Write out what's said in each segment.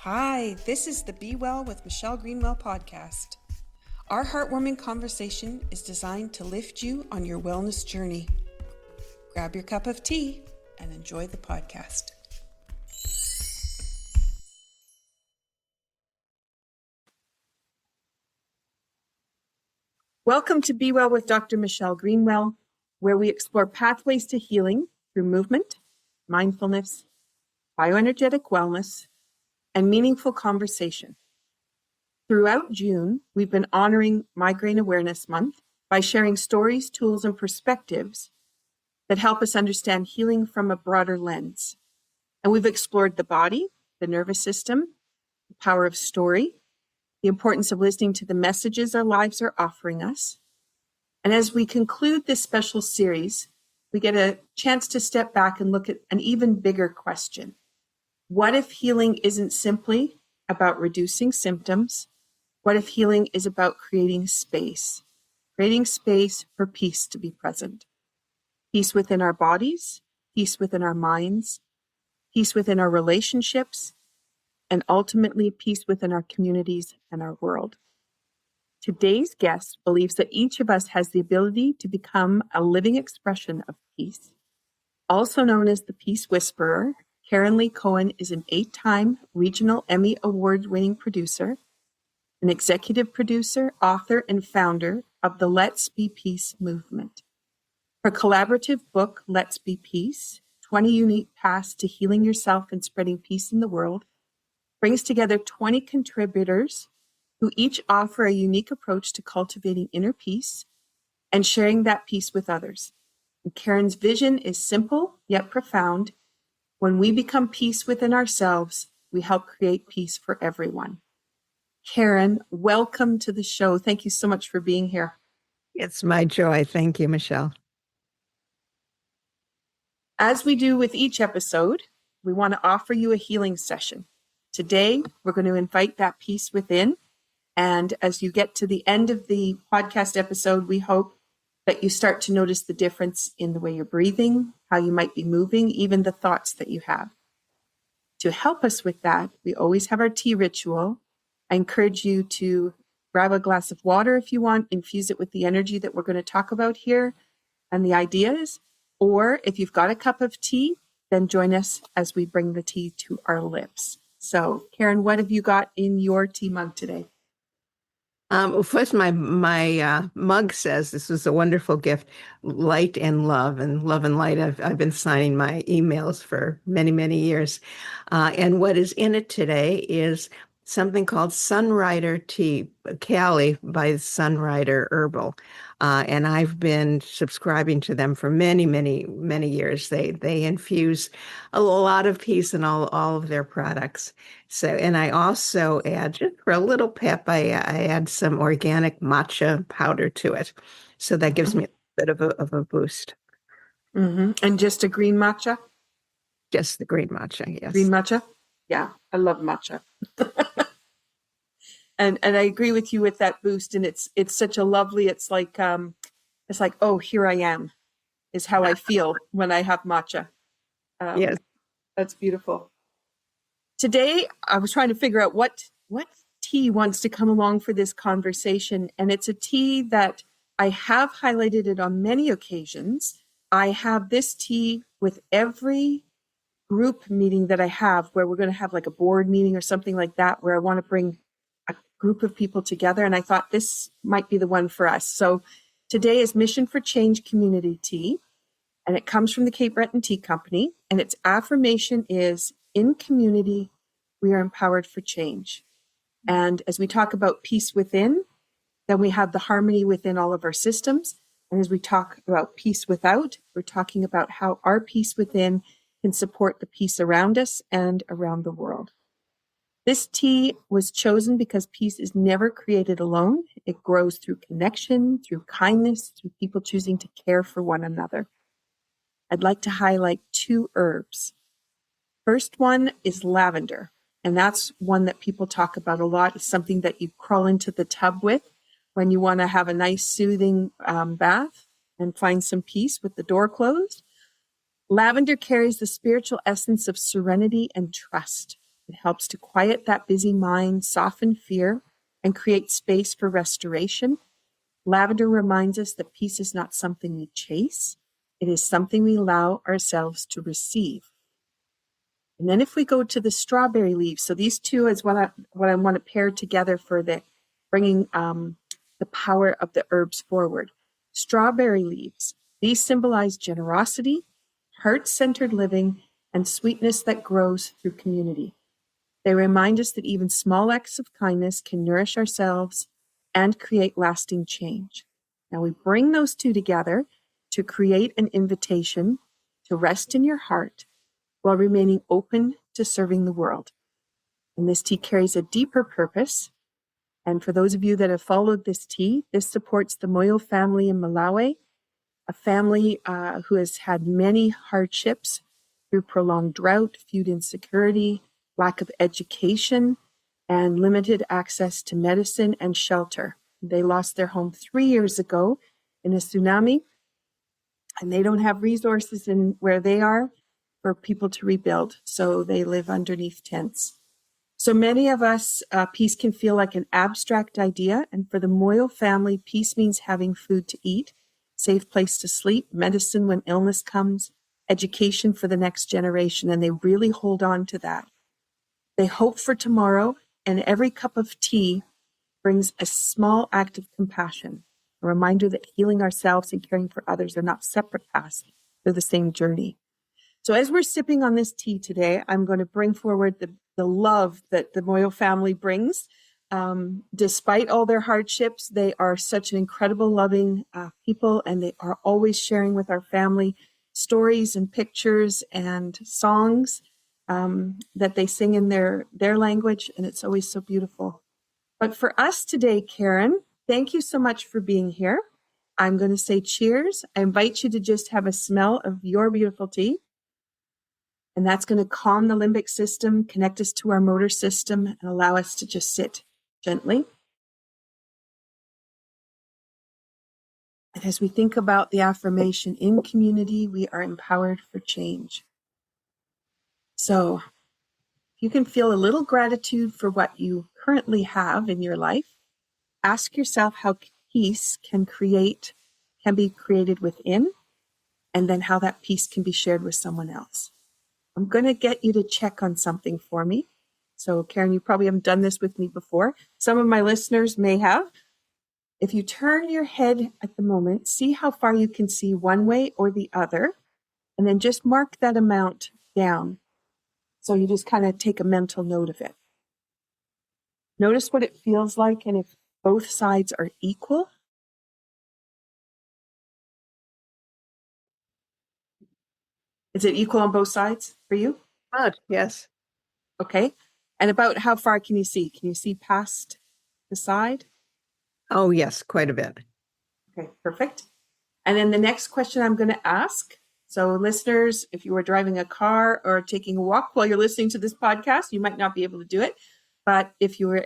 Hi, this is the Be Well with Michelle Greenwell podcast. Our heartwarming conversation is designed to lift you on your wellness journey. Grab your cup of tea and enjoy the podcast. Welcome to Be Well with Dr. Michelle Greenwell, where we explore pathways to healing through movement, mindfulness, bioenergetic wellness, and meaningful conversation. Throughout June, we've been honoring Migraine Awareness Month by sharing stories, tools, and perspectives that help us understand healing from a broader lens. And we've explored the body, the nervous system, the power of story, the importance of listening to the messages our lives are offering us. And as we conclude this special series, we get a chance to step back and look at an even bigger question. What if healing isn't simply about reducing symptoms? What if healing is about creating space for peace to be present? Peace within our bodies, peace within our minds, peace within our relationships, and ultimately peace within our communities and our world. Today's guest believes that each of us has the ability to become a living expression of peace. Also known as the Peace Whisperer, Karen Lee Cohen is an 8-time Regional Emmy Award-winning producer, an executive producer, author, and founder of the Let's Be Peace movement. Her collaborative book, Let's Be Peace, 20 Unique Paths to Healing Yourself and Spreading Peace in the World, brings together 20 contributors who each offer a unique approach to cultivating inner peace and sharing that peace with others. And Karen's vision is simple yet profound. When we become peace within ourselves, we help create peace for everyone. Karen, welcome to the show. Thank you so much for being here. It's my joy. Thank you, Michelle. As we do with each episode, we want to offer you a healing session. Today, we're going to invite that peace within. And as you get to the end of the podcast episode, we hope that you start to notice the difference in the way you're breathing, how you might be moving, even the thoughts that you have. To help us with that, we always have our tea ritual. I encourage you to grab a glass of water if you want, infuse it with the energy that we're going to talk about here and the ideas. Or if you've got a cup of tea, then join us as we bring the tea to our lips. So, Karen, what have you got in your tea mug today? Well, first, my mug says this was a wonderful gift, light and love. And love and light, I've been signing my emails for many, many years. And what is in it today is something called Sunrider Tea, Cali by Sunrider Herbal. And I've been subscribing to them for many, many, many years. They infuse a lot of peace in all of their products. So, and I also add, just for a little pep, I add some organic matcha powder to it. So that gives me a bit of a boost. Mm-hmm. And just a green matcha? Just the green matcha, yes. Green matcha? Yeah, I love matcha. And I agree with you with that boost. And it's such a lovely, it's like, oh, here I am, is how I feel when I have matcha. Yes. That's beautiful. Today, I was trying to figure out what tea wants to come along for this conversation. And it's a tea that I have highlighted it on many occasions. I have this tea with every group meeting that I have where we're going to have like a board meeting or something like that, where I want to bring a group of people together. And I thought this might be the one for us. So today is Mission for Change Community Tea. And it comes from the Cape Breton Tea Company. And its affirmation is, in community, we are empowered for change. And as we talk about peace within, then we have the harmony within all of our systems. And as we talk about peace without, we're talking about how our peace within can support the peace around us and around the world. This tea was chosen because peace is never created alone. It grows through connection, through kindness, through people choosing to care for one another. I'd like to highlight 2 herbs. First one is lavender, and that's one that people talk about a lot. It's something that you crawl into the tub with when you want to have a nice soothing bath and find some peace with the door closed. Lavender carries the spiritual essence of serenity and trust. It helps to quiet that busy mind, soften fear, and create space for restoration. Lavender reminds us that peace is not something we chase. It is something we allow ourselves to receive. And then if we go to the strawberry leaves, so these two is what I want to pair together for the bringing the power of the herbs forward. Strawberry leaves, these symbolize generosity, heart-centered living, and sweetness that grows through community. They remind us that even small acts of kindness can nourish ourselves and create lasting change. Now we bring those two together to create an invitation to rest in your heart while remaining open to serving the world. And this tea carries a deeper purpose. And for those of you that have followed this tea, this supports the Moyo family in Malawi, a family who has had many hardships through prolonged drought, food insecurity, lack of education, and limited access to medicine and shelter. They lost their home 3 years ago in a tsunami, and they don't have resources in where they are for people to rebuild, so they live underneath tents. So many of us, peace can feel like an abstract idea, and for the Moyo family, peace means having food to eat, safe place to sleep, medicine when illness comes, education for the next generation, and they really hold on to that. They hope for tomorrow, and every cup of tea brings a small act of compassion, a reminder that healing ourselves and caring for others are not separate paths, they're the same journey. So as we're sipping on this tea today, I'm going to bring forward the love that the Moyo family brings. Despite all their hardships, they are such an incredible, loving people, and they are always sharing with our family stories and pictures and songs that they sing in their language, and it's always so beautiful. But for us today, Karen, thank you so much for being here. I'm going to say cheers. I invite you to just have a smell of your beautiful tea. And that's going to calm the limbic system, connect us to our motor system, and allow us to just sit gently. And as we think about the affirmation in community, we are empowered for change. So you can feel a little gratitude for what you currently have in your life. Ask yourself how peace can be created within, and then how that peace can be shared with someone else. I'm going to get you to check on something for me. So, Karen, you probably haven't done this with me before. Some of my listeners may have. If you turn your head at the moment, see how far you can see one way or the other, and then just mark that amount down. So you just kind of take a mental note of it. Notice what it feels like, and if both sides are equal. Is it equal on both sides for you? Yes. Okay. And about how far can you see? Can you see past the side? Oh, yes, quite a bit. Okay, perfect. And then the next question I'm going to ask. So listeners, if you were driving a car or taking a walk while you're listening to this podcast, you might not be able to do it. But if you were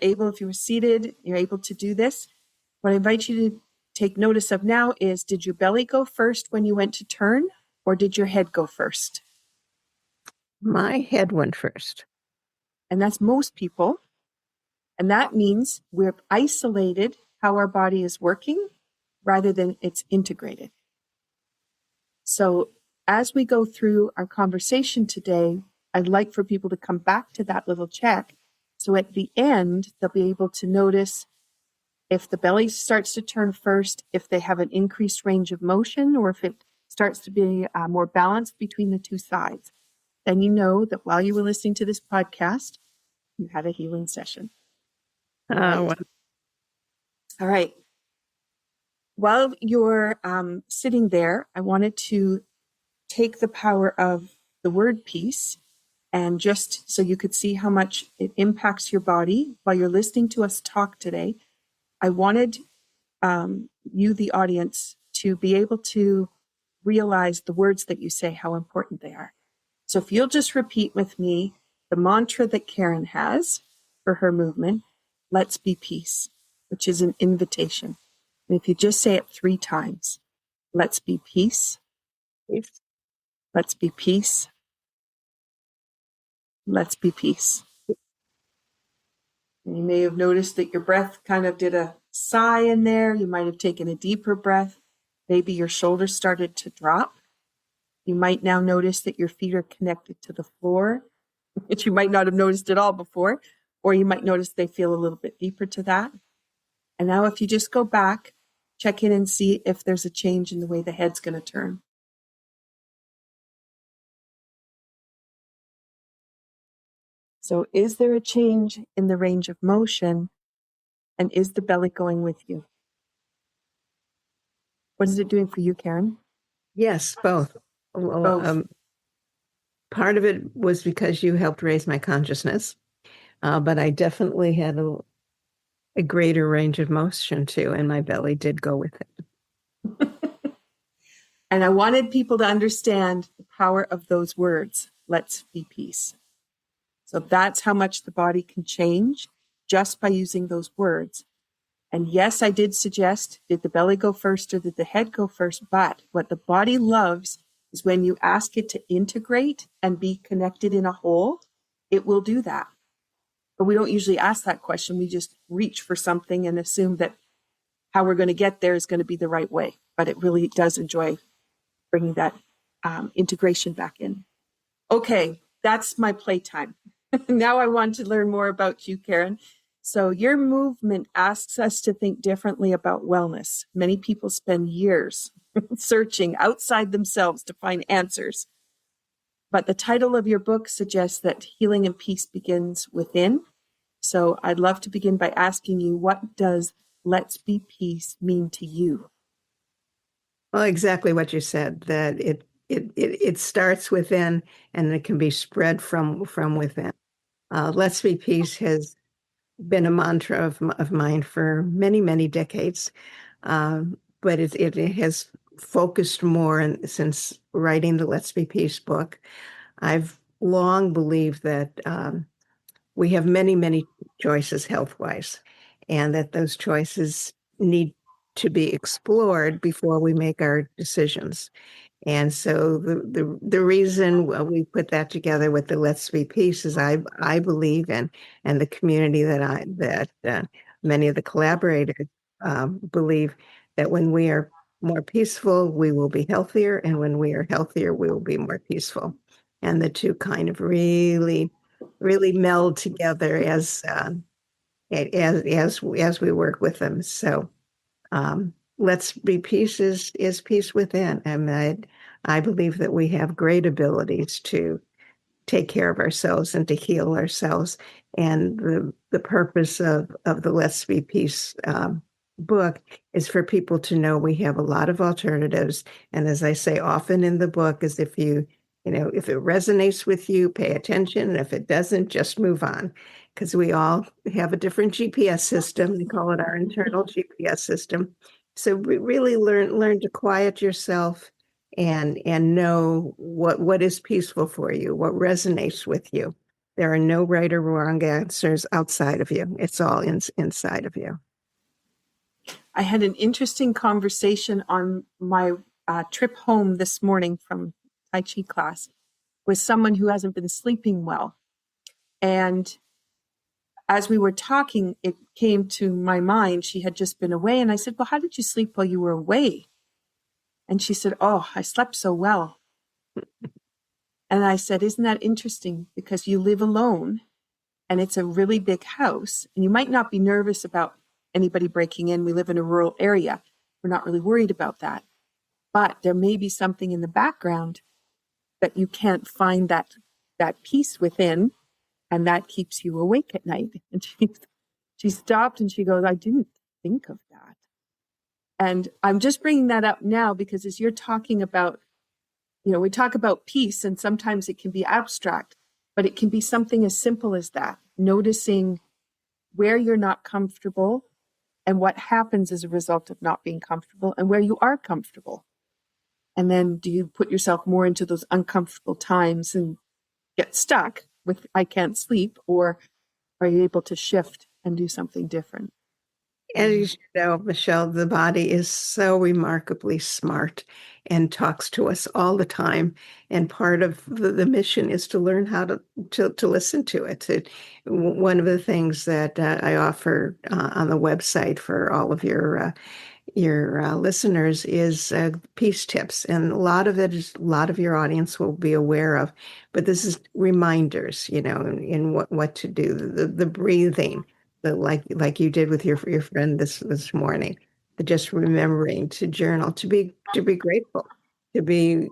seated, you're able to do this. What I invite you to take notice of now is, did your belly go first when you went to turn, or did your head go first? My head went first. And that's most people. And that means we've isolated how our body is working rather than it's integrated. So as we go through our conversation today, I'd like for people to come back to that little check. So at the end, they'll be able to notice if the belly starts to turn first, if they have an increased range of motion, or if it starts to be more balanced between the two sides. Then you know that while you were listening to this podcast, you had a healing session. Well, All right. While you're sitting there, I wanted to take the power of the word peace, and just so you could see how much it impacts your body while you're listening to us talk today, I wanted you, the audience, to be able to realize the words that you say, how important they are. So if you'll just repeat with me the mantra that Karen has for her movement, let's be peace, which is an invitation. And if you just say it 3 times, let's be peace, let's be peace, let's be peace. And you may have noticed that your breath kind of did a sigh in there. You might have taken a deeper breath. Maybe your shoulders started to drop. You might now notice that your feet are connected to the floor, which you might not have noticed at all before, or you might notice they feel a little bit deeper to that. And now if you just go back, check in and see if there's a change in the way the head's going to turn. So is there a change in the range of motion, and is the belly going with you? What is it doing for you, Karen? Yes, both. Well, Both. part of it was because you helped raise my consciousness, but I definitely had a greater range of motion too, and my belly did go with it. And I wanted people to understand the power of those words, let's be peace. So that's how much the body can change just by using those words. And yes, I did suggest, did the belly go first or did the head go first? But what the body loves is when you ask it to integrate and be connected in a whole, it will do that. But we don't usually ask that question. We just reach for something and assume that how we're going to get there is going to be the right way. But it really does enjoy bringing that integration back in. Okay, that's my playtime. Now I want to learn more about you, Karen. So your movement asks us to think differently about wellness. Many people spend years searching outside themselves to find answers. But the title of your book suggests that healing and peace begins within. So I'd love to begin by asking you, what does let's be peace mean to you? Well, exactly what you said, that it starts within and it can be spread from within. Let's be peace has been a mantra of mine for many, many decades. But it has focused more since writing the Let's Be Peace book. I've long believed that we have many, many choices health-wise, and that those choices need to be explored before we make our decisions. And so the reason we put that together with the Let's Be Peace is I believe in, and the community that many of the collaborators believe that when we are more peaceful, we will be healthier, and when we are healthier, we will be more peaceful. And the two kind of really, really meld together as we work with them. So. Let's be peace is peace within. And I believe that we have great abilities to take care of ourselves and to heal ourselves. And the purpose of the Let's Be Peace book is for people to know we have a lot of alternatives. And as I say often in the book, is if if it resonates with you, pay attention. If it doesn't, just move on. Because we all have a different GPS system. We call it our internal GPS system. So really learn to quiet yourself and know what is peaceful for you, what resonates with you. There are no right or wrong answers outside of you. It's all inside of you. I had an interesting conversation on my trip home this morning from Tai Chi class with someone who hasn't been sleeping well. And as we were talking, it came to my mind, she had just been away. And I said, well, how did you sleep while you were away? And she said, oh, I slept so well. And I said, isn't that interesting? Because you live alone and it's a really big house and you might not be nervous about anybody breaking in. We live in a rural area. We're not really worried about that. But there may be something in the background that you can't find that peace within, and that keeps you awake at night. And she stopped and she goes, I didn't think of that. And I'm just bringing that up now because as you're talking about, we talk about peace and sometimes it can be abstract, but it can be something as simple as that, noticing where you're not comfortable and what happens as a result of not being comfortable and where you are comfortable. And then do you put yourself more into those uncomfortable times and get stuck with I can't sleep, or are you able to shift and do something different? And as you know, Michelle, the body is so remarkably smart and talks to us all the time. And part of the mission is to learn how to listen to it. One of the things that I offer on the website for all of your listeners is peace tips, and a lot of it is a lot of your audience will be aware of. But this is reminders, in what to do, the breathing, the like you did with your friend this morning, the just remembering to journal, to be grateful, to be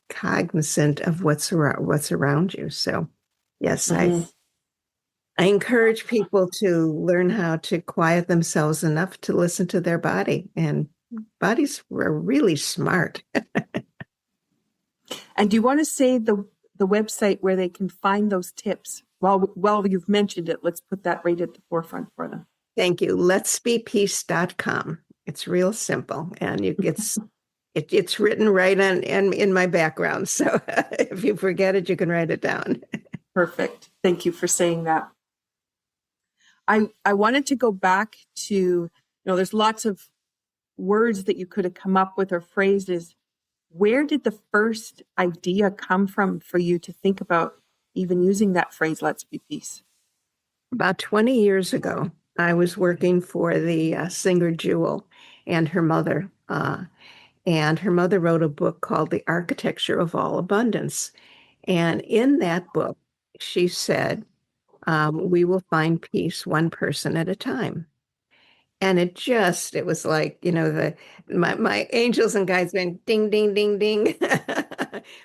cognizant of what's around you. So, yes, Mhm. I encourage people to learn how to quiet themselves enough to listen to their body. And bodies are really smart. And do you want to say the website where they can find those tips? Well, you've mentioned it. Let's put that right at the forefront for them. Thank you. Letsbepeace.com. It's real simple. And it's written right on in my background. So if you forget it, you can write it down. Perfect. Thank you for saying that. I wanted to go back to, there's lots of words that you could have come up with or phrases. Where did the first idea come from for you to think about even using that phrase, let's be peace? About 20 years ago, I was working for the singer Jewel and her mother. And her mother wrote a book called The Architecture of All Abundance. And in that book, she said, we will find peace one person at a time. And it was like, my angels and guides went ding, ding, ding, ding.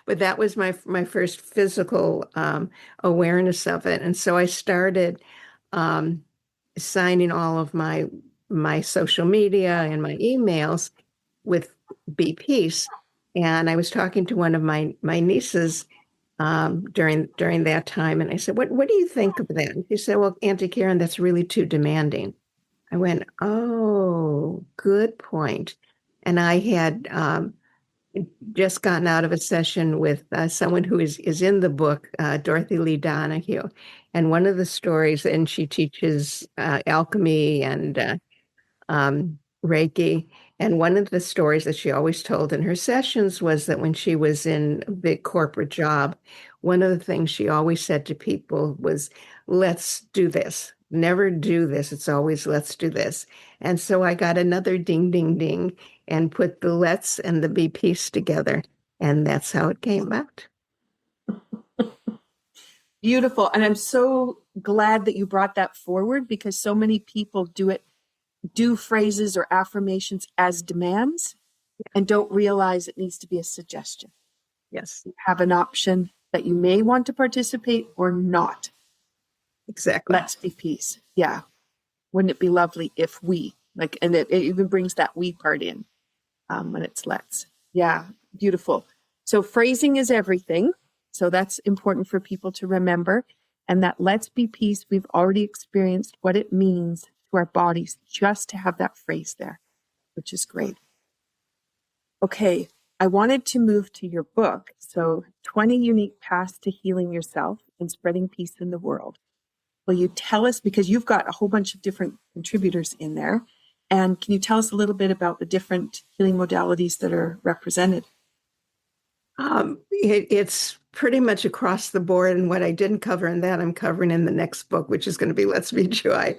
But that was my first physical awareness of it. And so I started um, signing all of my social media and my emails with Be Peace. And I was talking to one of my nieces during that time, and I said, "What do you think of that?" And she said, "Well, Auntie Karen, that's really too demanding." I went, "Oh, good point." And I had just gotten out of a session with someone who is in the book, Dorothy Lee Donahue, and one of the stories, and she teaches alchemy and Reiki. And one of the stories that she always told in her sessions was that when she was in a big corporate job, one of the things she always said to people was, let's do this. Never do this. It's always let's do this. And so I got another ding, ding, ding and put the let's and the be peace together. And that's how it came out. Beautiful. And I'm so glad that you brought that forward because so many people do phrases or affirmations as demands and don't realize it needs to be a suggestion. Yes, You have an option that you may want to participate or not. exactly. Let's be peace. Yeah. Wouldn't it be lovely if we, and it even brings that we part in when it's let's. Yeah. Beautiful. So phrasing is everything. So that's important for people to remember. And that let's be peace, we've already experienced what it means to our bodies just to have that phrase there, which is great. Okay, I wanted to move to your book. So 20 unique paths to healing yourself and spreading peace in the world. Will you tell us, because you've got a whole bunch of different contributors in there, and can you tell us a little bit about the different healing modalities that are represented? It's pretty much across the board, and what I didn't cover in that, I'm covering in the next book, which is going to be Let's Be Joy.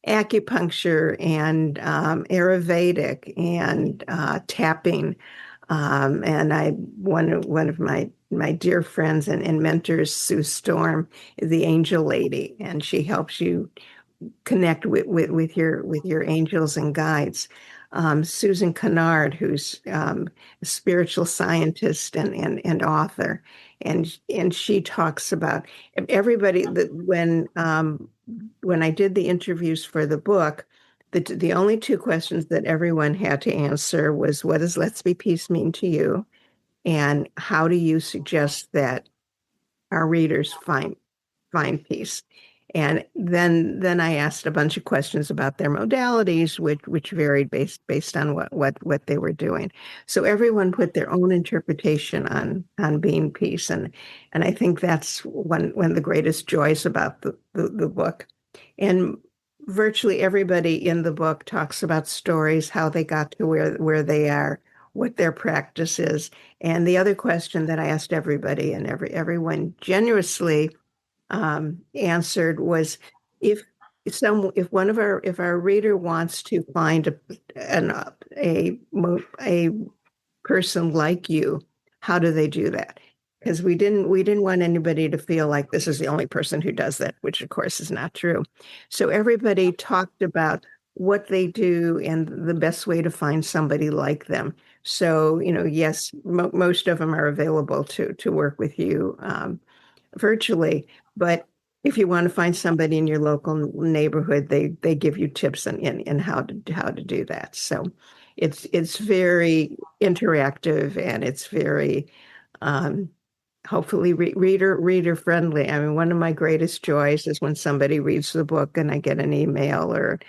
Acupuncture and Ayurvedic and tapping. And one of my dear friends and mentors, Sue Storm, is the angel lady, and she helps you connect with your angels and guides. Susan Kennard, who's a spiritual scientist and author, and she talks about everybody that when I did the interviews for the book, the only two questions that everyone had to answer was, what does Let's Be Peace mean to you? And how do you suggest that our readers find peace? And then I asked a bunch of questions about their modalities, which varied based on what they were doing. So everyone put their own interpretation on being peace, and I think that's one of the greatest joys about the book. And virtually everybody in the book talks about stories, how they got to where they are, what their practice is. And the other question that I asked everybody, and everyone generously answered, was if if our reader wants to find a person like you, how do they do that? Because we didn't want anybody to feel like this is the only person who does that, which of course is not true. So everybody talked about what they do and the best way to find somebody like them. So, yes, most of them are available to work with you virtually, but if you want to find somebody in your local neighborhood, they give you tips in how to do that. So it's very interactive, and it's very um, hopefully reader friendly. I mean, one of my greatest joys is when somebody reads the book and I get an email or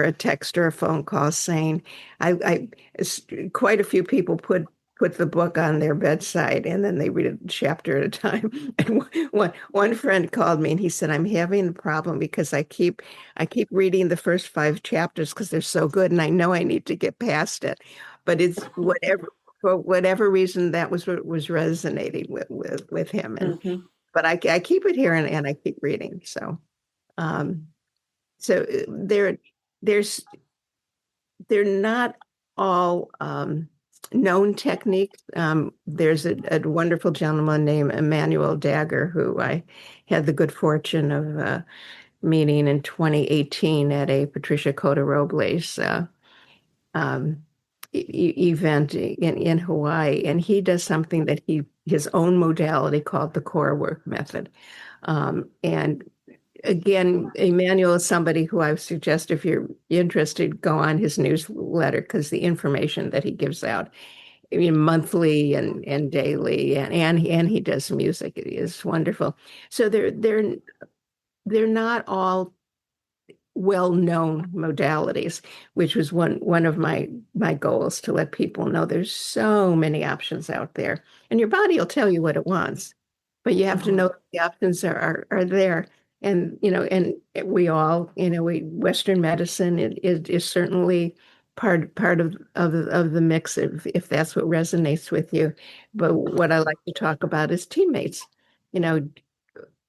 a text or a phone call saying, quite a few people put the book on their bedside and then they read a chapter at a time. And one friend called me and he said, I'm having a problem because I keep reading the first 5 chapters because they're so good and I know I need to get past it. But it's whatever for whatever reason that was what was resonating with him. And Mm-hmm. but I keep it here and I keep reading. Um there's they're not all known techniques. There's a wonderful gentleman named Emmanuel Dagger who I had the good fortune of meeting in 2018 at a Patricia Cota Robles um, event in Hawaii, and he does something that his own modality called the core work method. And again, Emmanuel is somebody who I would suggest if you're interested, go on his newsletter because the information that he gives out, I mean, monthly and daily, and he does music. It is wonderful. So they're not all well-known modalities, which was one of my goals to let people know there's so many options out there, and your body will tell you what it wants, but you have to Mm-hmm. know the options are there. And and we all, Western medicine is certainly part of the mix if that's what resonates with you. But what I like to talk about is teammates. You know,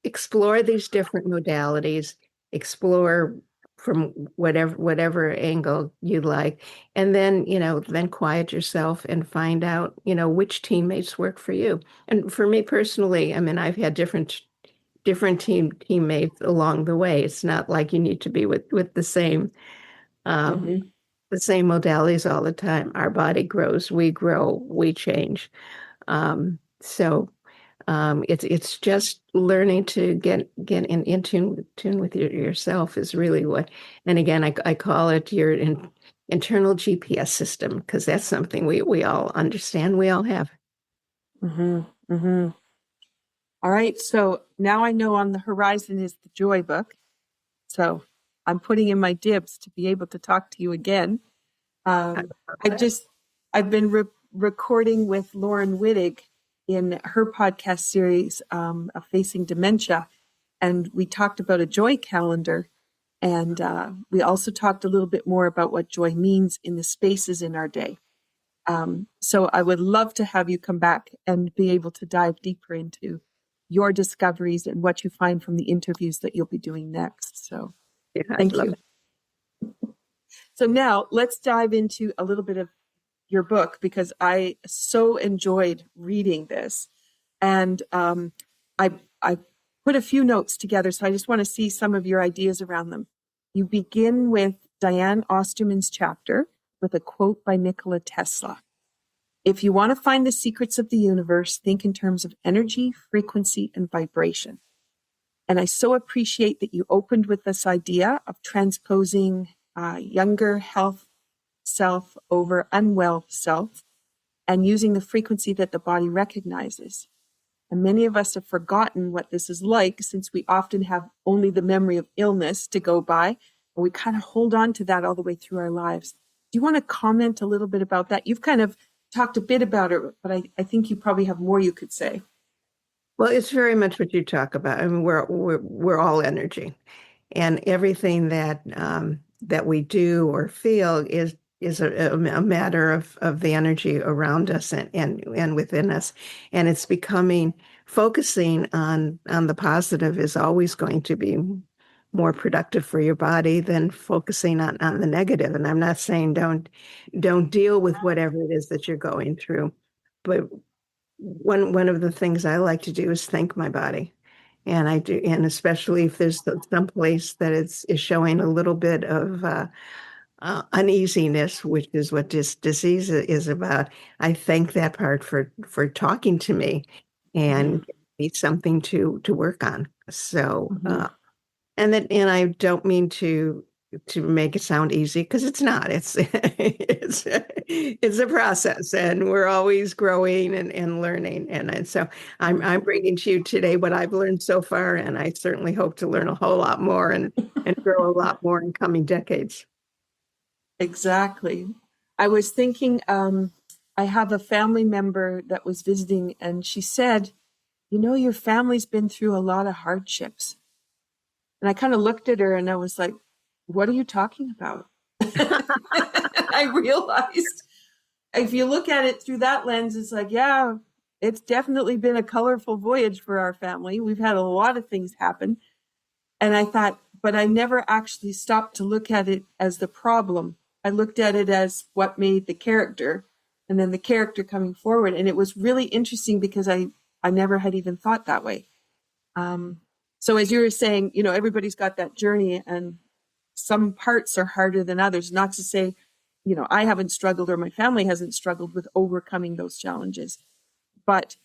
explore these different modalities, explore from whatever angle you like, and then quiet yourself and find out, which teammates work for you. And for me personally, I mean, I've had different teammates along the way. It's not like you need to be with um, Mm-hmm. the same modalities all the time. Our body grows, we grow, we change. So it's just learning to get in tune with yourself is really what. And again, I call it your internal GPS system because that's something we all understand. We all have. Mm-hmm. Mm-hmm. All right. So now I know on the horizon is the Joy book. So I'm putting in my dibs to be able to talk to you again. Um, I've been recording with Lauren Wittig in her podcast series of Facing Dementia, and we talked about a joy calendar, and we also talked a little bit more about what joy means in the spaces in our day. So I would love to have you come back and be able to dive deeper into your discoveries and what you find from the interviews that you'll be doing next. So Yeah, I'd thank love you. it. So now let's dive into a little bit of your book because I so enjoyed reading this. And I put a few notes together, so I just want to see some of your ideas around them. You begin with Diane Osterman's chapter with a quote by Nikola Tesla. If you want to find the secrets of the universe, think in terms of energy, frequency, and vibration. And I so appreciate that you opened with this idea of transposing younger health self over unwell self and using the frequency that the body recognizes. And many of us have forgotten what this is like since we often have only the memory of illness to go by. And we kind of hold on to that all the way through our lives. Do you want to comment a little bit about that? You've kind of talked a bit about it, but I think you probably have more you could say. Well, it's very much what you talk about. I mean, we're all energy. and everything that we do or feel is a matter of the energy around us and within us. And it's becoming focusing on the positive is always going to be more productive for your body than focusing on the negative. And I'm not saying don't deal with whatever it is that you're going through, but one of the things I like to do is thank my body. And I do, and especially if there's some place that is showing a little bit of uneasiness, which is what this disease is about. I thank that part for talking to me Mhm. and need something to work on. So, Mhm. and I don't mean to make it sound easy because it's not. It's a process, and we're always growing and learning. And so I'm bringing to you today what I've learned so far, and I certainly hope to learn a whole lot more and grow a lot more in coming decades. Exactly. I was thinking, I have a family member that was visiting, and she said, you know, your family's been through a lot of hardships. And I kind of looked at her and I was like, what are you talking about? I realized if you look at it through that lens, it's like, yeah, it's definitely been a colorful voyage for our family. We've had a lot of things happen. And I thought, but I never actually stopped to look at it as the problem. I looked at it as what made the character and then the character coming forward. And it was really interesting because I never had even thought that way. Um, so as you were saying, you know, everybody's got that journey and some parts are harder than others. Not to say, you know, I haven't struggled or my family hasn't struggled with overcoming those challenges, but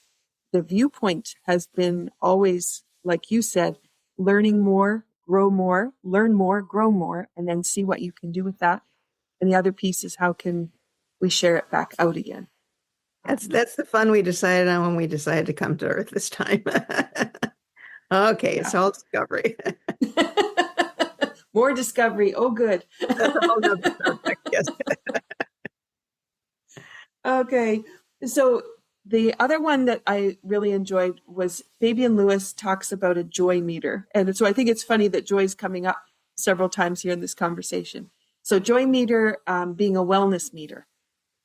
the viewpoint has been always, like you said, learning more, grow more, learn more, grow more, and then see what you can do with that. And the other piece is how can we share it back out again? That's the fun we decided on when we decided to come to Earth this time. Okay, it's Yeah. all discovery. More discovery. Oh, good. That's a whole nother subject. Yes. Okay. So the other one that I really enjoyed was Fabian Lewis talks about a joy meter. And so I think it's funny that joy is coming up several times here in this conversation. So joy meter being a wellness meter.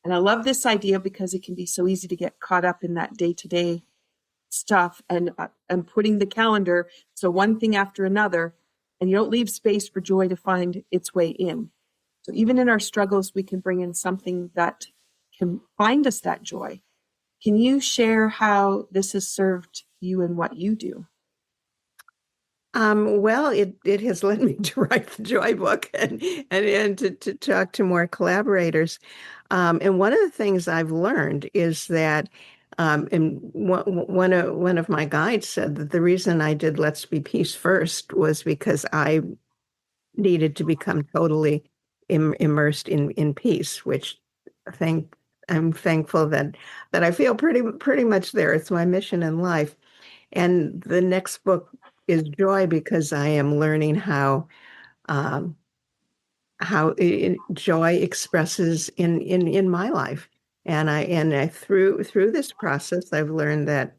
And I love this idea because it can be so easy to get caught up in that day-to-day stuff and putting the calendar. So one thing after another, and you don't leave space for joy to find its way in. So even in our struggles, we can bring in something that can find us that joy. Can you share how this has served you and what you do? Well, it has led me to write the Joy Book and to talk to more collaborators. And one of the things I've learned is that, and one of my guides said that the reason I did Let's Be Peace first was because I needed to become totally immersed in peace, which thank I'm thankful that I feel pretty much there. It's my mission in life. And the next book is joy because I am learning um, how joy expresses in my life. And I through this process, I've learned that,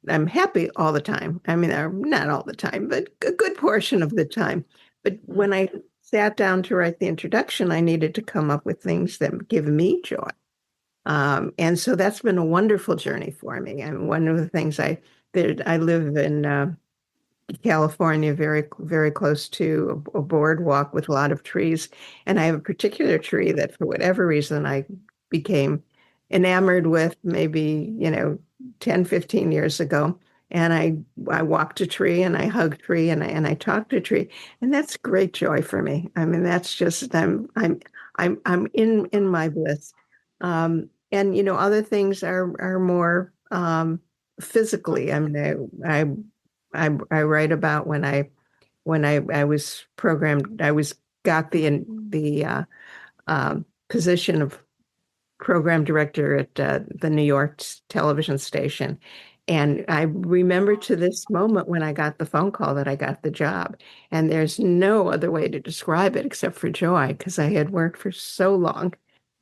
I'm happy all the time. I mean, not all the time, but a good portion of the time. But Mm. when I sat down to write the introduction, I needed to come up with things that give me joy. And so that's been a wonderful journey for me. And one of the things I live in California, very close to a boardwalk with a lot of trees. And I have a particular tree that, for whatever reason, I became enamored with maybe, 10, 15 years ago. And I walked a tree and I hugged a tree and I talked to a tree. And that's great joy for me. I mean, that's just I'm in my bliss. And other things are more physically. I mean, I write about when I was programmed. I was got the position of program director at the New York television station, and I remember to this moment when I got the phone call that I got the job. And there's no other way to describe it except for joy, because I had worked for so long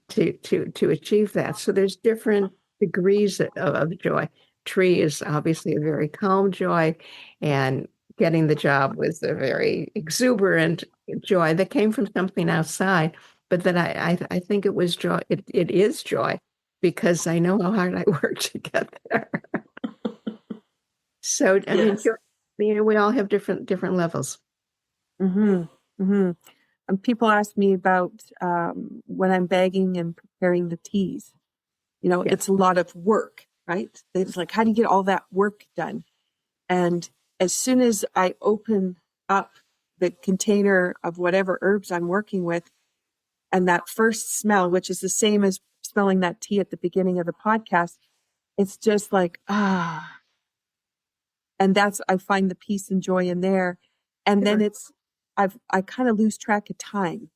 to achieve that. So there's different degrees of joy. Tree is obviously a very calm joy, and getting the job was a very exuberant joy that came from something outside, but that I think it was joy. It is joy because I know how hard I worked to get there. So, I mean, Yes. we all have different levels. Mm-hmm. Mm-hmm. And people ask me about when I'm bagging and preparing the teas. You know, Yeah. it's a lot of work, right? It's like, how do you get all that work done? And as soon as I open up the container of whatever herbs I'm working with, and that first smell, which is the same as smelling that tea at the beginning of the podcast, it's just like, ah. And I find the peace and joy in there. And then I kind of lose track of time.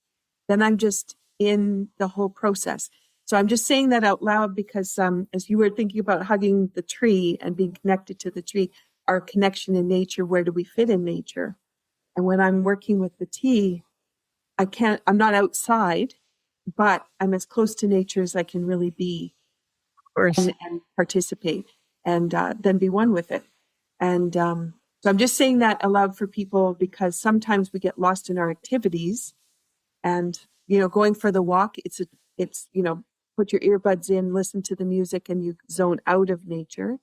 Then I'm just in the whole process. So I'm just saying that out loud because as you were thinking about hugging the tree and being connected to the tree, our connection in nature, where do we fit in nature? And when I'm working with the tea, I'm not outside, but I'm as close to nature as I can really be Of course. and participate and then be one with it. And so I'm just saying that aloud for people because sometimes we get lost in our activities and, you know, going for the walk, it's, you know, put your earbuds in, listen to the music and you zone out of nature,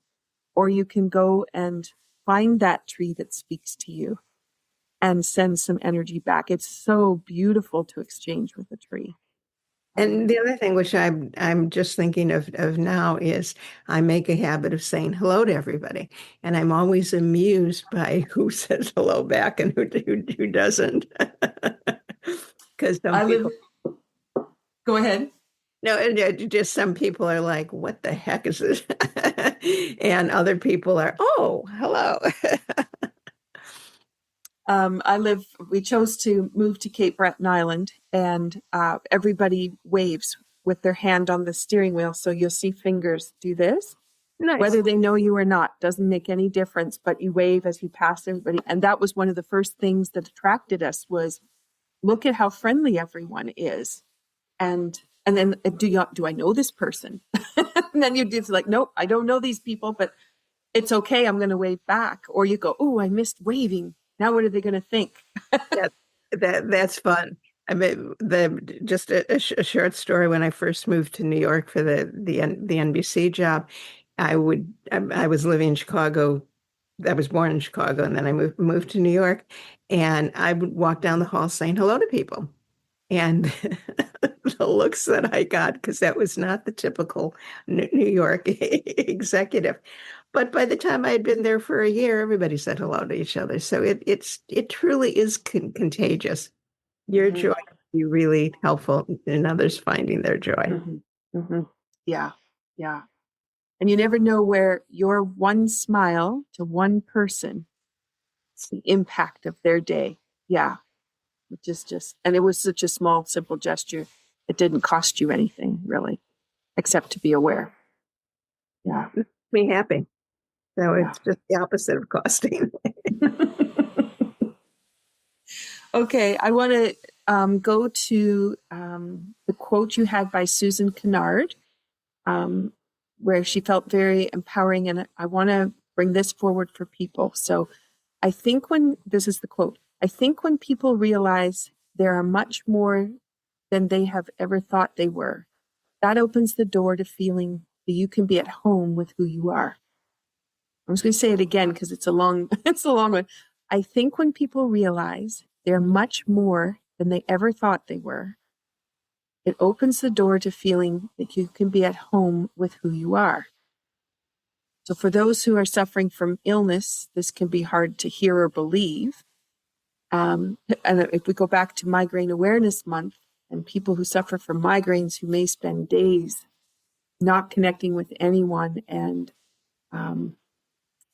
or you can go and find that tree that speaks to you and send some energy back. It's so beautiful to exchange with a tree. And the other thing, which I'm just thinking of now, is I make a habit of saying hello to everybody, and I'm always amused by who says hello back and who doesn't. Because some I live, people, go ahead. no, just some people are like, "What the heck is this?" And other people are, "Oh, hello." We chose to move to Cape Breton Island and everybody waves with their hand on the steering wheel. So you'll see fingers do this, Nice. whether they know you or not, doesn't make any difference, but you wave as you pass everybody. And that was one of the first things that attracted us was look at how friendly everyone is. And then do I know this person? And then you do like, nope, I don't know these people, but it's okay. I'm going to wave back. Or you go, oh, I missed waving. Now what are they going to think? Yeah, that's fun. I mean, just a short story. When I first moved to New York for the NBC job, I was living in Chicago. I was born in Chicago, and then I moved to New York, and I would walk down the hall saying hello to people, and the looks that I got, because that was not the typical New York executive. But by the time I had been there for a year, everybody said hello to each other. So it truly is contagious. Your Mm-hmm. joy can be really helpful in others finding their joy. Mm-hmm. Mm-hmm. Yeah. Yeah. And you never know where your one smile to one person, it's the impact of their day. Yeah. Which is and it was such a small, simple gesture. It didn't cost you anything really, except to be aware. Yeah. It makes me happy. So Yeah. it's just the opposite of costing. Okay. I want to go to the quote you had by Susan Kennard, where she felt very empowering. And I want to bring this forward for people. So this is the quote, I think when people realize there are much more than they have ever thought they were, that opens the door to feeling that you can be at home with who you are. I'm just going to say it again because it's a long one. I think when people realize they're much more than they ever thought they were, it opens the door to feeling that you can be at home with who you are. So for those who are suffering from illness, this can be hard to hear or believe. And if we go back to Migraine Awareness Month and people who suffer from migraines who may spend days not connecting with anyone and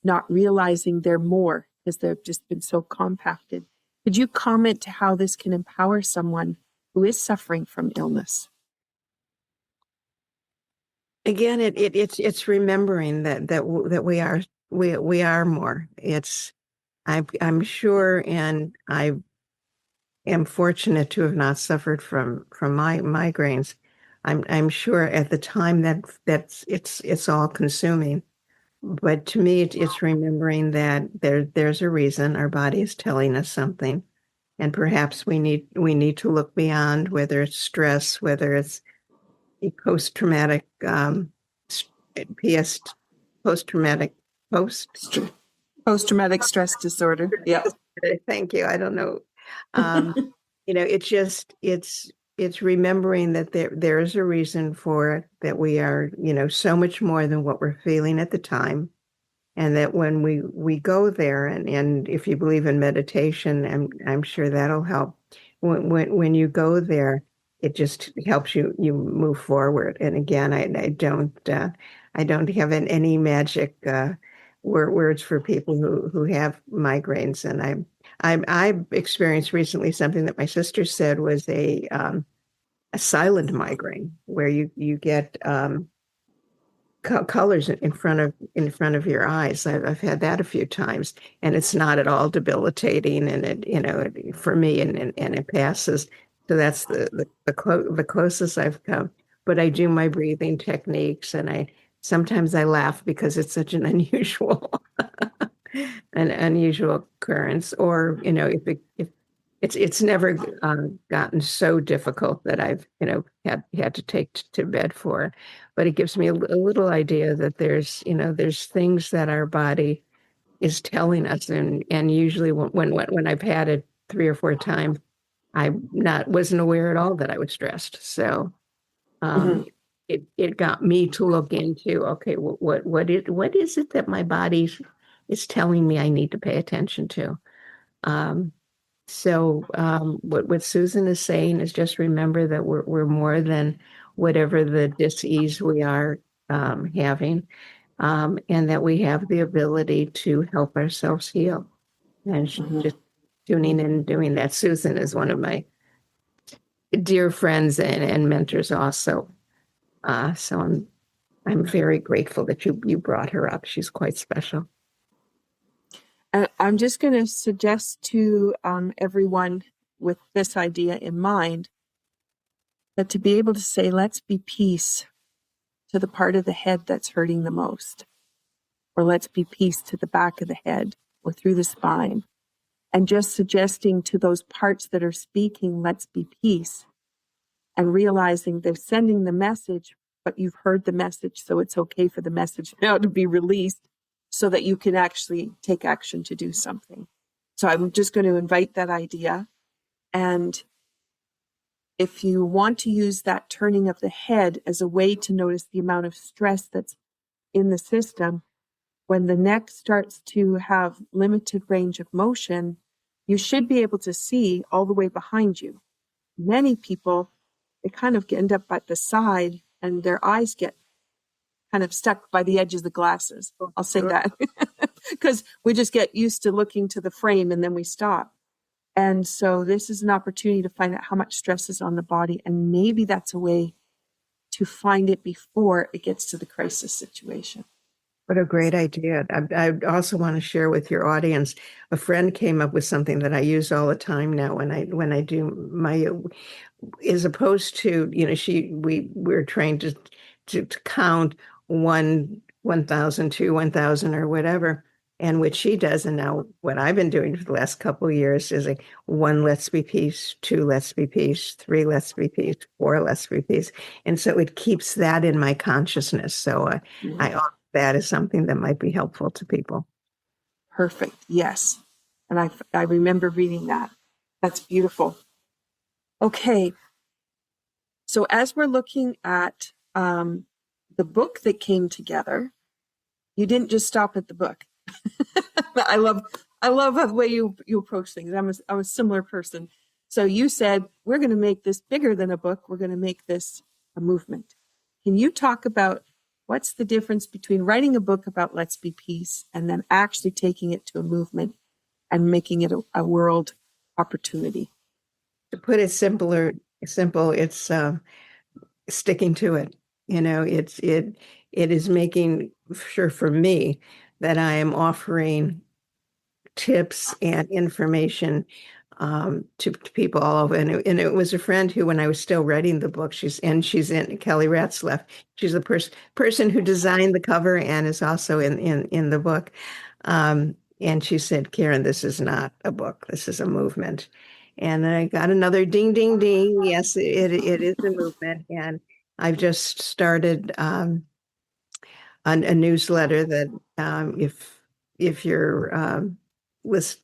not realizing they're more because they've just been so compacted. Could you comment to how this can empower someone who is suffering from illness? Again, it's remembering that we are more. I'm sure, and I am fortunate to have not suffered from my migraines. I'm sure at the time that it's all consuming, But to me, it's remembering that there's a reason our body is telling us something, and perhaps we need to look beyond whether it's stress, whether it's a post-traumatic PS post-traumatic post. Post-traumatic stress disorder. Yeah. Thank you. I don't know. Um, it's remembering that there is a reason for it, that we are, so much more than what we're feeling at the time. And that when we go there, and if you believe in meditation, I'm sure that'll help. When you go there, it just helps you move forward. And again, I don't have any magic words for people who have migraines. And I experienced recently something that my sister said was a silent migraine, where you get colors in front of your eyes. I've had that a few times, and it's not at all debilitating, and for me, and it passes. So that's the closest I've come. But I do my breathing techniques, and I sometimes I laugh because it's such an unusual an unusual occurrence. Or if it's never gotten so difficult that I've had to take to bed for. But it gives me a little idea that there's things that our body is telling us. And usually when I've had it 3 or 4 times, I not wasn't aware at all that I was stressed. So Mhm. um, it got me to look into, okay, what is it that my body is telling me I need to pay attention to? Um, what Susan is saying is just remember that we're more than whatever the dis-ease we are having, and that we have the ability to help ourselves heal. And Mhm. just tuning in and doing that. Susan is one of my dear friends and mentors also. So I'm very grateful that you brought her up. She's quite special. I'm just going to suggest to everyone with this idea in mind that to be able to say, let's be peace to the part of the head that's hurting the most, or let's be peace to the back of the head or through the spine. And just suggesting to those parts that are speaking, let's be peace, and realizing they're sending the message, but you've heard the message. So it's okay for the message now to be released so that you can actually take action to do something. So I'm just going to invite that idea. And if you want to use that turning of the head as a way to notice the amount of stress that's in the system, when the neck starts to have limited range of motion, you should be able to see all the way behind you. Many people, they kind of end up at the side and their eyes get kind of stuck by the edge of the glasses. I'll say that because we just get used to looking to the frame and then we stop. And so this is an opportunity to find out how much stress is on the body. And maybe that's a way to find it before it gets to the crisis situation. What a great idea. I also want to share with your audience. A friend came up with something that I use all the time now when I do my, as opposed to, we're trained to count 1,000, 1,000 or whatever. And what she does, and now what I've been doing for the last couple of years is like 1, let's be peace, 2, let's be peace, 3, let's be peace, 4, let's be peace. And so it keeps that in my consciousness. So I offer that is something that might be helpful to people. Perfect. Yes. And I remember reading that. That's beautiful. Okay. So as we're looking at the book that came together, you didn't just stop at the book. I love the way you approach things. I'm a similar person. So you said, we're going to make this bigger than a book. We're going to make this a movement. Can you talk about what's the difference between writing a book about Let's Be Peace and then actually taking it to a movement and making it a world opportunity? To put it simple, it's sticking to it. It is making sure for me that I am offering tips and information to people all over. And it was a friend who, when I was still writing the book, she's in Kelly Ratzlaff. She's the person who designed the cover and is also in the book. And she said, Karen, this is not a book. This is a movement. And then I got another ding, ding, ding. Yes, it is a movement. And I've just started a newsletter that if your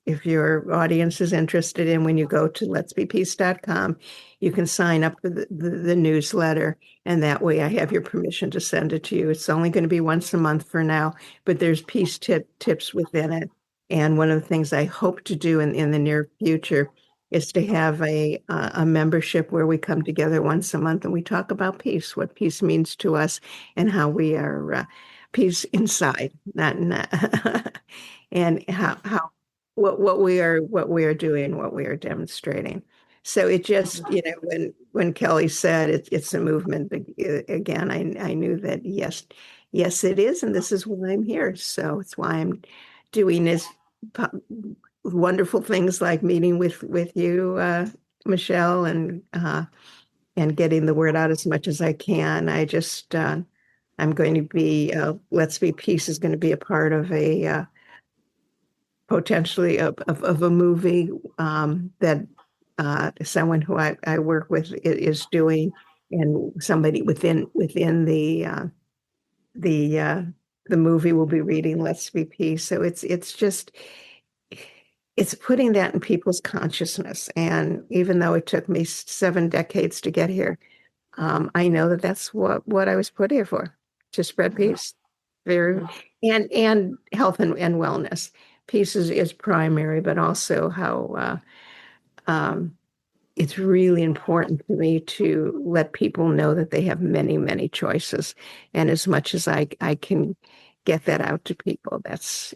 if your audience is interested in, when you go to letsbepeace.com, you can sign up for the newsletter, and that way I have your permission to send it to you. It's only going to be once a month for now, but there's peace tips within it. And one of the things I hope to do in the near future is to have a membership where we come together once a month and we talk about peace, what peace means to us, and how we are peace inside, not and how what we are doing, what we are demonstrating. So it just, when Kelly said it's a movement again, I knew that yes it is, and this is why I'm here. So it's why I'm doing this wonderful things like meeting with you, Michelle, and getting the word out as much as I can. I'm going to be, Let's Be Peace is going to be a part of a potentially of a movie that someone who I work with is doing, and somebody within the uh, the movie will be reading Let's Be Peace. So it's putting that in people's consciousness. And even though it took me 7 decades to get here, I know that that's what I was put here for, to spread peace, very, and health and wellness. Peace is primary, but also how it's really important to me to let people know that they have many, many choices. And as much as I can get that out to people, that's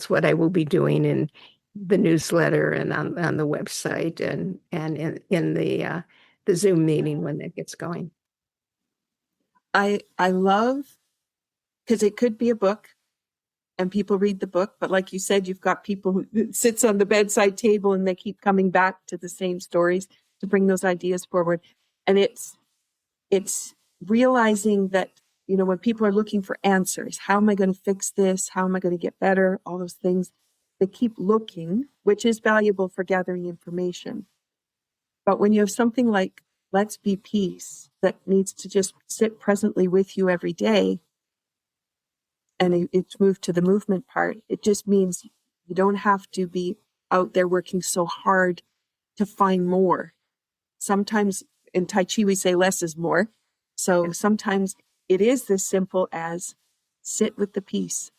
what I will be doing in the newsletter and on the website and in the Zoom meeting when that gets going. I love, because it could be a book and people read the book, but like you said, you've got people who sits on the bedside table and they keep coming back to the same stories to bring those ideas forward. And it's realizing that, when people are looking for answers, how am I going to fix this? How am I going to get better? All those things, they keep looking, which is valuable for gathering information. But when you have something like Let's Be Peace that needs to just sit presently with you every day, and it's moved to the movement part, it just means you don't have to be out there working so hard to find more. Sometimes in Tai Chi, we say less is more. So sometimes it is this simple as sit with the peace.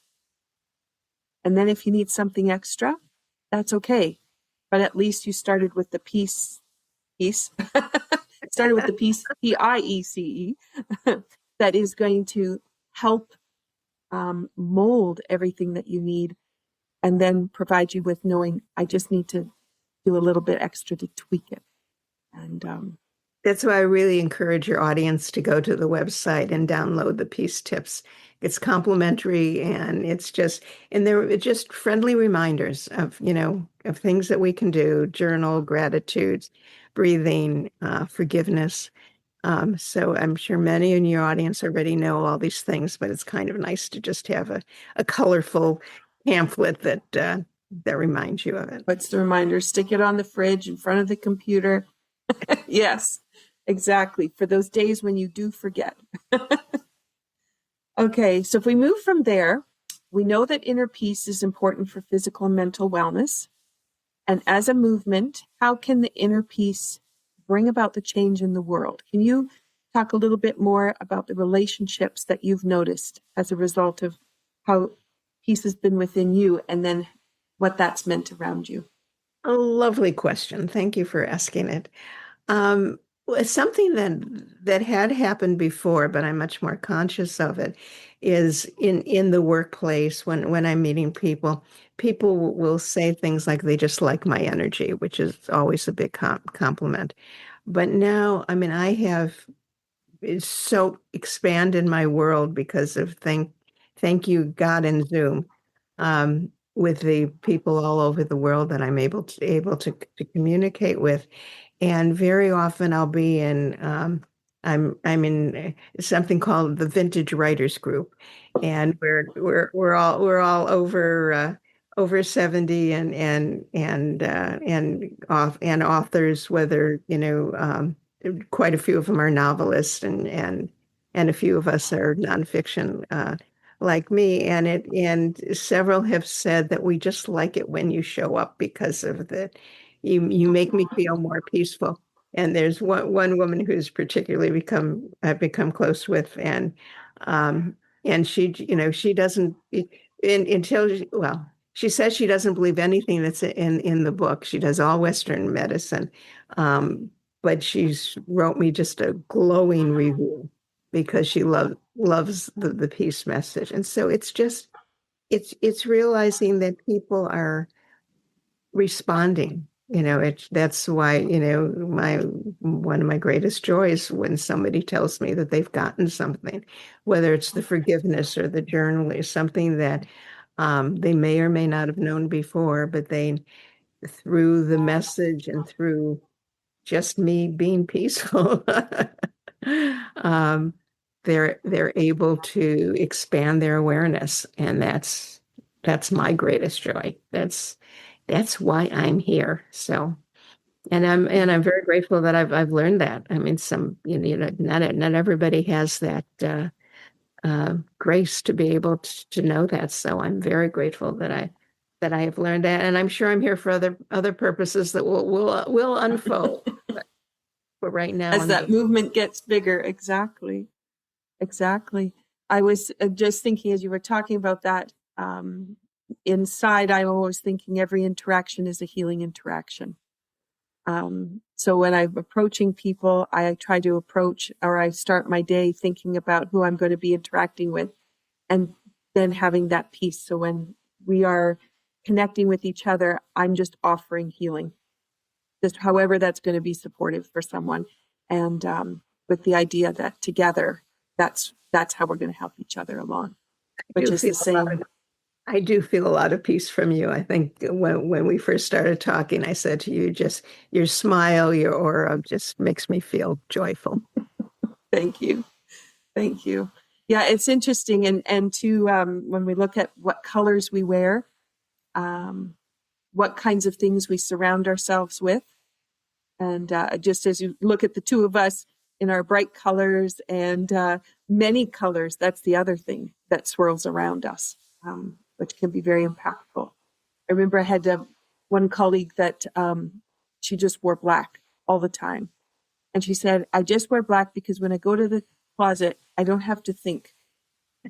And then if you need something extra, that's okay. But at least you started with the peace. Started with the peace, PIECE, that is going to help mold everything that you need, and then provide you with knowing, I just need to do a little bit extra to tweak it. And that's why I really encourage your audience to go to the website and download the peace tips. It's complimentary, and they're just friendly reminders of things that we can do: journal, gratitudes, breathing, forgiveness. So I'm sure many in your audience already know all these things, but it's kind of nice to just have a colorful pamphlet that reminds you of it. What's the reminder? Stick it on the fridge in front of the computer. Yes, exactly. For those days when you do forget. Okay, so if we move from there, we know that inner peace is important for physical and mental wellness. And as a movement, how can the inner peace bring about the change in the world? Can you talk a little bit more about the relationships that you've noticed as a result of how peace has been within you, and then what that's meant around you? A lovely question. Thank you for asking it. It's something that had happened before, but I'm much more conscious of it, is in the workplace when I'm meeting people. People will say things like they just like my energy, which is always a big compliment. But now, I mean, I have so expanded my world because of thank you, God, and Zoom. with the people all over the world that I'm able to communicate with. And very often I'll be in I'm in something called the Vintage Writers Group, and we're all over 70 and authors, whether quite a few of them are novelists, and a few of us are nonfiction like me, and several have said that we just like it when you show up because of the you make me feel more peaceful. And there's one woman who's particularly I've become close with, um, and she doesn't well, she says she doesn't believe anything that's in the book. She does all Western medicine, but she's wrote me just a glowing review because she loves the peace message. And so it's realizing that people are responding. That's why, my one of my greatest joys when somebody tells me that they've gotten something, whether it's the forgiveness or the journal, is something that they may or may not have known before, but through the message and through just me being peaceful, um, they're able to expand their awareness, and that's my greatest joy. That's why I'm here. So, and I'm very grateful that I've learned that. I mean, not everybody has that grace to be able to know that. So I'm very grateful that I have learned that, and I'm sure I'm here for other purposes that will unfold. But right now, As that movement gets bigger. Exactly. Exactly. I was just thinking as you were talking about that, inside, I'm always thinking every interaction is a healing interaction. So when I'm approaching people, I try to approach, or I start my day thinking about who I'm going to be interacting with, and then having that peace. So when we are connecting with each other, I'm just offering healing, just however that's going to be supportive for someone. And with the idea that together, that's how we're going to help each other along, which is the same. I do feel a lot of peace from you. I think when we first started talking, I said to you, just your smile, your aura just makes me feel joyful. Thank you. Thank you. Yeah, it's interesting. And to when we look at what colors we wear, what kinds of things we surround ourselves with. And just as you look at the two of us in our bright colors and many colors, that's the other thing that swirls around us, which can be very impactful. I remember I had one colleague that she just wore black all the time. And she said, I just wear black because when I go to the closet, I don't have to think.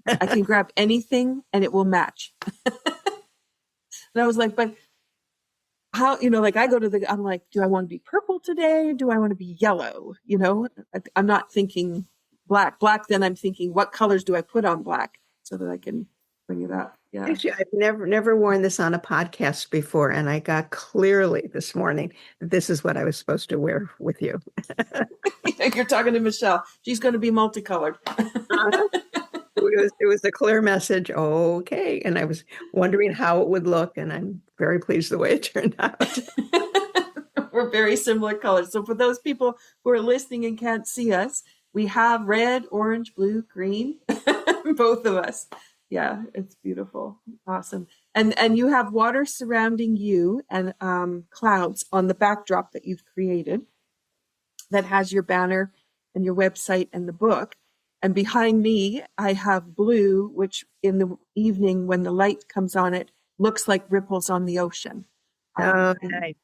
I can grab anything and it will match. And I was like, but how, like I go to I'm like, do I want to be purple today? Do I want to be yellow? I'm not thinking black. Then I'm thinking, what colors do I put on black so that I can bring it up? Yeah. Actually, I've never worn this on a podcast before, and I got clearly this morning that this is what I was supposed to wear with you. You're talking to Michelle. She's going to be multicolored. It was a clear message. Okay. And I was wondering how it would look, and I'm very pleased the way it turned out. We're very similar colors. So for those people who are listening and can't see us, we have red, orange, blue, green, both of us. Yeah, it's beautiful. Awesome. And you have water surrounding you and clouds on the backdrop that you've created that has your banner and your website and the book. And behind me, I have blue, which in the evening when the light comes on it, looks like ripples on the ocean. Okay.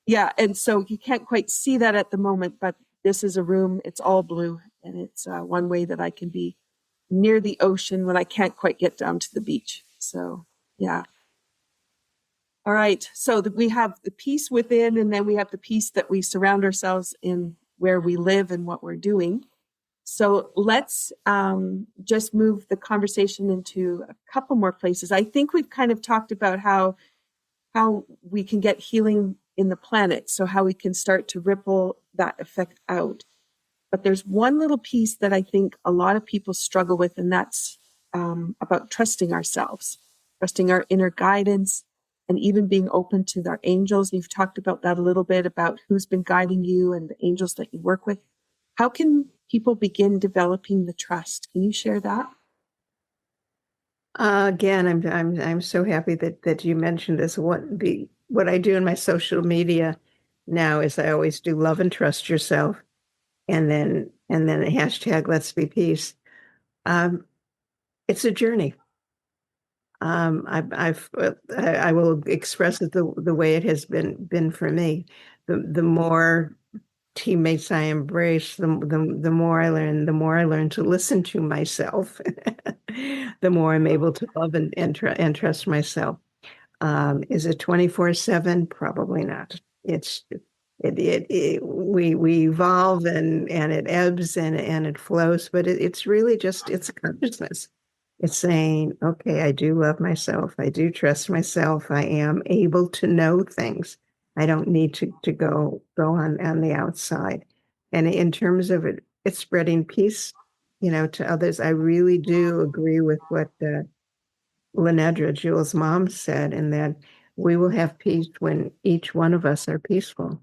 Yeah. And so you can't quite see that at the moment, but this is a room, it's all blue. And it's one way that I can be near the ocean when I can't quite get down to the beach. So, yeah. All right. So we have the peace within, and then we have the peace that we surround ourselves in where we live and what we're doing. So let's just move the conversation into a couple more places. I think we've kind of talked about how we can get healing in the planet, so how we can start to ripple that effect out. But there's one little piece that I think a lot of people struggle with, and that's about trusting ourselves, trusting our inner guidance, and even being open to our angels. You've talked about that a little bit, about who's been guiding you and the angels that you work with. How can people begin developing the trust? Can you share that? Again, I'm so happy that you mentioned this. What I do in my social media now is I always do love and trust yourself, and then a hashtag Let's Be Peace. Um, it's a journey. I will express it the way it has been for me. The more teammates I embrace, the more I learn. The more I learn to listen to myself, the more I'm able to love and trust myself. Is it 24/7? Probably not. We evolve and it ebbs and it flows, but it's really just it's a consciousness. It's saying, okay, I do love myself. I do trust myself. I am able to know things. I don't need to go on the outside. And in terms of it, it's spreading peace, to others. I really do agree with what Lynedra, Jewel's mom, said, and that we will have peace when each one of us are peaceful,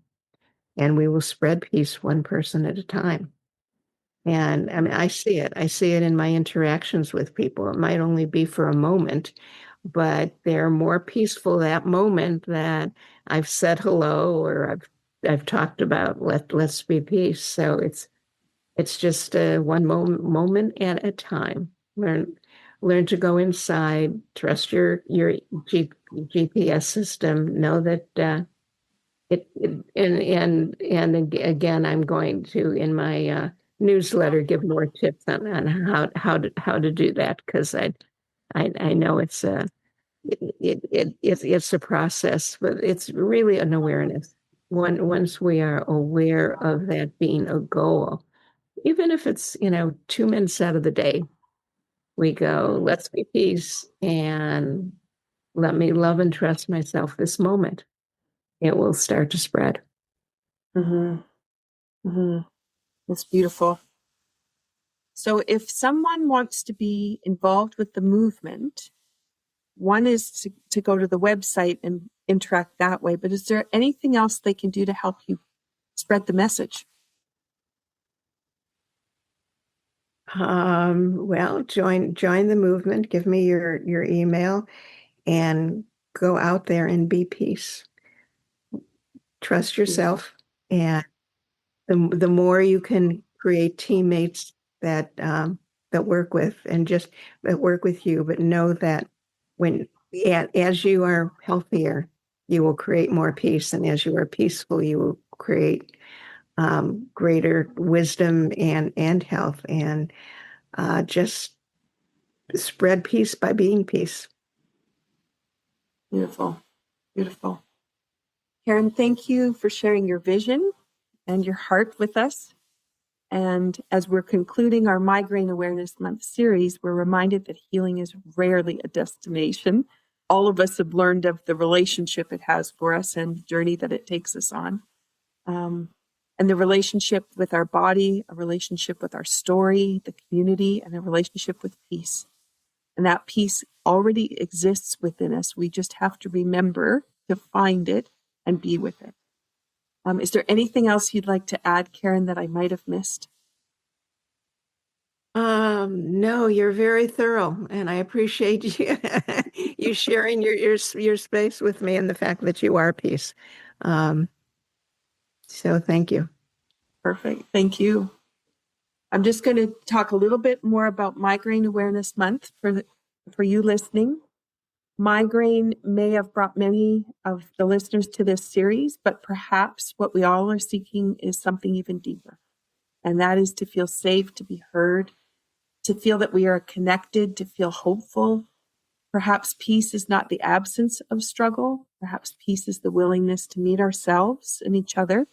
and we will spread peace one person at a time. And I mean, I see it. I see it in my interactions with people. It might only be for a moment, but they're more peaceful that moment that I've said hello or I've talked about let's be peace. So it's just one moment at a time. Learn to go inside, trust your GPS system, know that again, I'm going to in my newsletter give more tips on how to do that, because I know it's a process, but it's really an awareness. Once we are aware of that being a goal, even if it's 2 minutes out of the day, we go, let's be peace and let me love and trust myself this moment. It will start to spread. Mm-hmm. Mm-hmm. That's beautiful. So if someone wants to be involved with the movement, one is to go to the website and interact that way. But is there anything else they can do to help you spread the message? Well, join the movement. Give me your email and go out there and be peace. Trust yourself, and the more you can create teammates that work with and just that work with you, but know that when as you are healthier, you will create more peace, and as you are peaceful, you will create greater wisdom and health, and just spread peace by being peace. Beautiful. Beautiful. Karen, thank you for sharing your vision and your heart with us. And as we're concluding our Migraine Awareness Month series, we're reminded that healing is rarely a destination. All of us have learned of the relationship it has for us and the journey that it takes us on. And the relationship with our body, a relationship with our story, the community, and a relationship with peace. And that peace already exists within us. We just have to remember to find it and be with it. Is there anything else you'd like to add, Karen, that I might have missed? No, you're very thorough, and I appreciate you you sharing your space with me and the fact that you are peace. So thank you. Perfect. Thank you. I'm just going to talk a little bit more about Migraine Awareness Month for you listening. Migraine may have brought many of the listeners to this series, but perhaps what we all are seeking is something even deeper. And that is to feel safe, to be heard, to feel that we are connected, to feel hopeful. Perhaps peace is not the absence of struggle. Perhaps peace is the willingness to meet ourselves and each other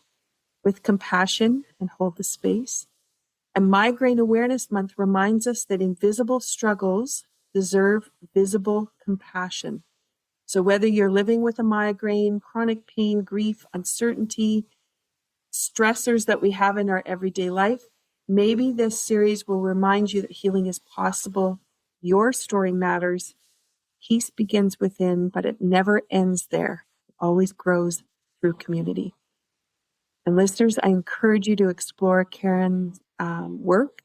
with compassion and hold the space. And Migraine Awareness Month reminds us that invisible struggles deserve visible compassion. So whether you're living with a migraine, chronic pain, grief, uncertainty, stressors that we have in our everyday life, maybe this series will remind you that healing is possible. Your story matters, peace begins within, but it never ends there. It always grows through community. And listeners, I encourage you to explore Karen's work,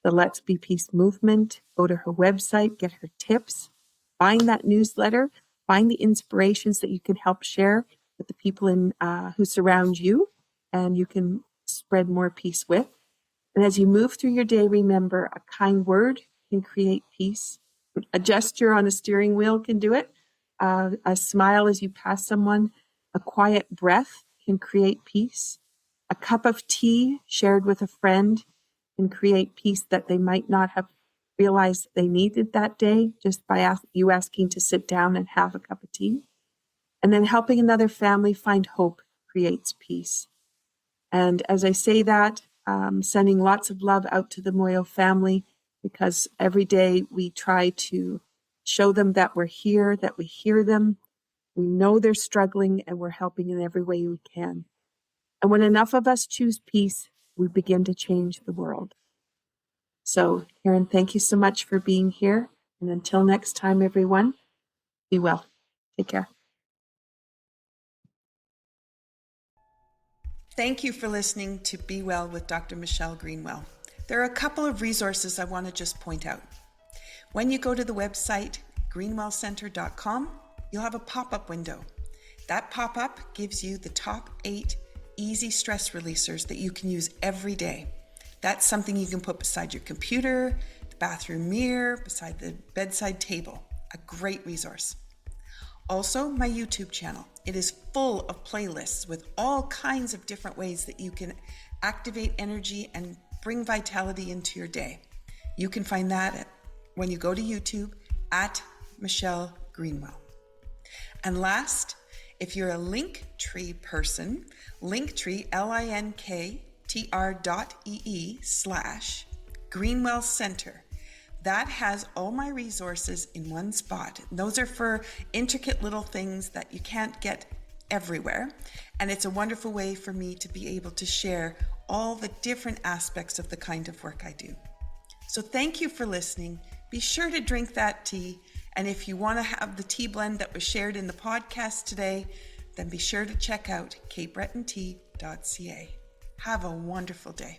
the Let's Be Peace movement. Go to her website, get her tips, find that newsletter, find the inspirations that you can help share with the people who surround you, and you can spread more peace with. And as you move through your day, remember, a kind word can create peace. A gesture on a steering wheel can do it. A smile as you pass someone, a quiet breath can create peace. A cup of tea shared with a friend can create peace that they might not have realized they needed that day, just by you asking to sit down and have a cup of tea. And then helping another family find hope creates peace. And as I say that, sending lots of love out to the Moyo family, because every day we try to show them that we're here, that we hear them, we know they're struggling, and we're helping in every way we can. And when enough of us choose peace, we begin to change the world. So, Karen, thank you so much for being here. And until next time, everyone, be well. Take care. Thank you for listening to Be Well with Dr. Michelle Greenwell. There are a couple of resources I want to just point out. When you go to the website, greenwellcenter.com, you'll have a pop-up window. That pop-up gives you the top 8 easy stress releasers that you can use every day. That's something you can put beside your computer, the bathroom mirror, beside the bedside table. A great resource. Also, my YouTube channel. It is full of playlists with all kinds of different ways that you can activate energy and bring vitality into your day. You can find that when you go to YouTube at Michelle Greenwell. And last, if you're a Linktree person, Linktree, linktr.ee/Greenwell Center. That has all my resources in one spot. Those are for intricate little things that you can't get everywhere. And it's a wonderful way for me to be able to share all the different aspects of the kind of work I do. So thank you for listening. Be sure to drink that tea. And if you want to have the tea blend that was shared in the podcast today, then be sure to check out capebretontea.ca. Have a wonderful day.